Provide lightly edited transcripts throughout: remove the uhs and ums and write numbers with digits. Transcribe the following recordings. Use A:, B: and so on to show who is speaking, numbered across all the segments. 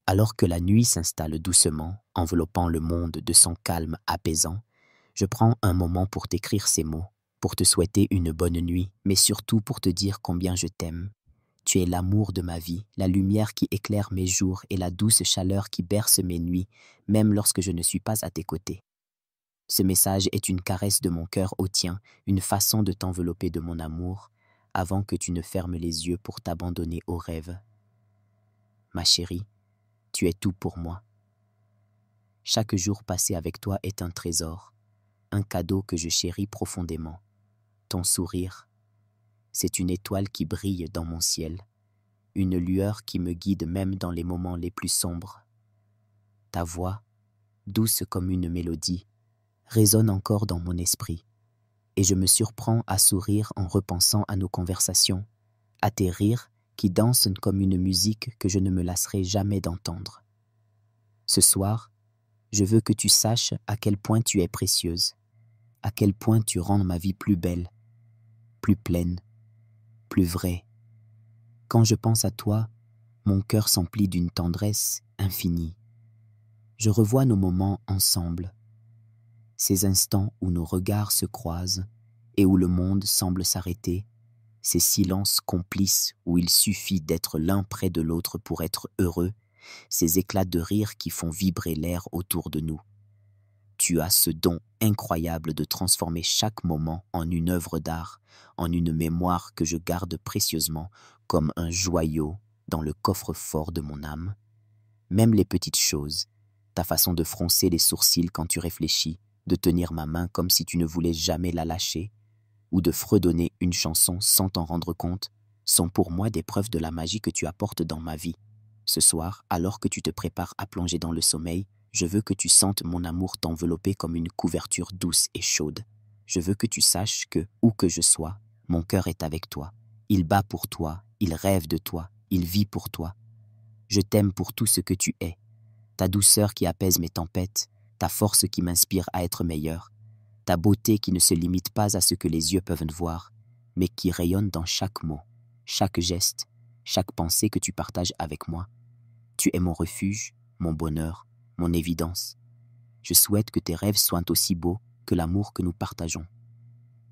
A: Alors que la nuit s'installe doucement, enveloppant le monde de son calme apaisant, je prends un moment pour t'écrire ces mots, pour te souhaiter une bonne nuit, mais surtout pour te dire combien je t'aime. Tu es l'amour de ma vie, la lumière qui éclaire mes jours et la douce chaleur qui berce mes nuits, même lorsque je ne suis pas à tes côtés. Ce message est une caresse de mon cœur au tien, une façon de t'envelopper de mon amour, avant que tu ne fermes les yeux pour t'abandonner aux rêves. Ma chérie, tu es tout pour moi. Chaque jour passé avec toi est un trésor, un cadeau que je chéris profondément. Ton sourire, c'est une étoile qui brille dans mon ciel, une lueur qui me guide même dans les moments les plus sombres. Ta voix, douce comme une mélodie, résonne encore dans mon esprit, et je me surprends à sourire en repensant à nos conversations, à tes rires qui dansent comme une musique que je ne me lasserai jamais d'entendre. Ce soir, je veux que tu saches à quel point tu es précieuse, à quel point tu rends ma vie plus belle, plus pleine, plus vraie. Quand je pense à toi, mon cœur s'emplit d'une tendresse infinie. Je revois nos moments ensemble, ces instants où nos regards se croisent et où le monde semble s'arrêter, ces silences complices où il suffit d'être l'un près de l'autre pour être heureux, ces éclats de rire qui font vibrer l'air autour de nous. Tu as ce don incroyable de transformer chaque moment en une œuvre d'art, en une mémoire que je garde précieusement comme un joyau dans le coffre-fort de mon âme. Même les petites choses, ta façon de froncer les sourcils quand tu réfléchis, de tenir ma main comme si tu ne voulais jamais la lâcher, ou de fredonner une chanson sans t'en rendre compte, sont pour moi des preuves de la magie que tu apportes dans ma vie. Ce soir, alors que tu te prépares à plonger dans le sommeil, je veux que tu sentes mon amour t'envelopper comme une couverture douce et chaude. Je veux que tu saches que, où que je sois, mon cœur est avec toi. Il bat pour toi, il rêve de toi, il vit pour toi. Je t'aime pour tout ce que tu es. Ta douceur qui apaise mes tempêtes, ta force qui m'inspire à être meilleur, ta beauté qui ne se limite pas à ce que les yeux peuvent voir, mais qui rayonne dans chaque mot, chaque geste, chaque pensée que tu partages avec moi. Tu es mon refuge, mon bonheur, mon évidence. Je souhaite que tes rêves soient aussi beaux que l'amour que nous partageons,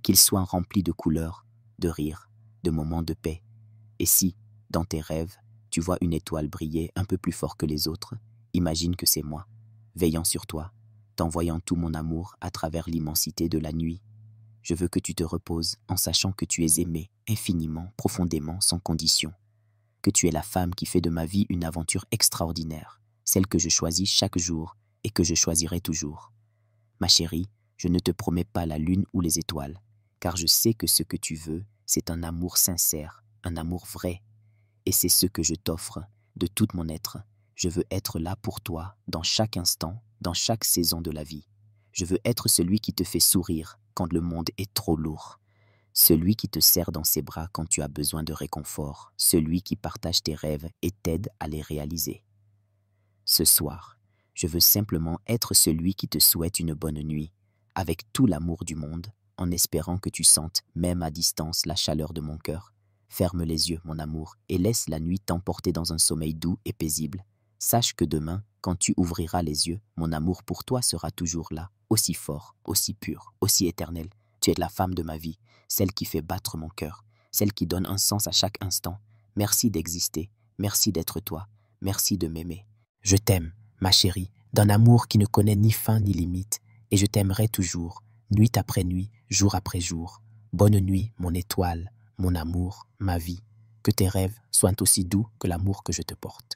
A: qu'ils soient remplis de couleurs, de rires, de moments de paix. Et si, dans tes rêves, tu vois une étoile briller un peu plus fort que les autres, imagine que c'est moi, veillant sur toi, t'envoyant tout mon amour à travers l'immensité de la nuit. Je veux que tu te reposes en sachant que tu es aimé infiniment, profondément, sans condition. Que tu es la femme qui fait de ma vie une aventure extraordinaire, celle que je choisis chaque jour et que je choisirai toujours. Ma chérie, je ne te promets pas la lune ou les étoiles, car je sais que ce que tu veux, c'est un amour sincère, un amour vrai. Et c'est ce que je t'offre de tout mon être. Je veux être là pour toi, dans chaque instant, dans chaque saison de la vie. Je veux être celui qui te fait sourire quand le monde est trop lourd. Celui qui te serre dans ses bras quand tu as besoin de réconfort. Celui qui partage tes rêves et t'aide à les réaliser. Ce soir, je veux simplement être celui qui te souhaite une bonne nuit, avec tout l'amour du monde, en espérant que tu sentes, même à distance, la chaleur de mon cœur. Ferme les yeux, mon amour, et laisse la nuit t'emporter dans un sommeil doux et paisible. Sache que demain, quand tu ouvriras les yeux, mon amour pour toi sera toujours là, aussi fort, aussi pur, aussi éternel. Tu es la femme de ma vie, celle qui fait battre mon cœur, celle qui donne un sens à chaque instant. Merci d'exister, merci d'être toi, merci de m'aimer. Je t'aime, ma chérie, d'un amour qui ne connaît ni fin ni limite, et je t'aimerai toujours, nuit après nuit, jour après jour. Bonne nuit, mon étoile, mon amour, ma vie. Que tes rêves soient aussi doux que l'amour que je te porte.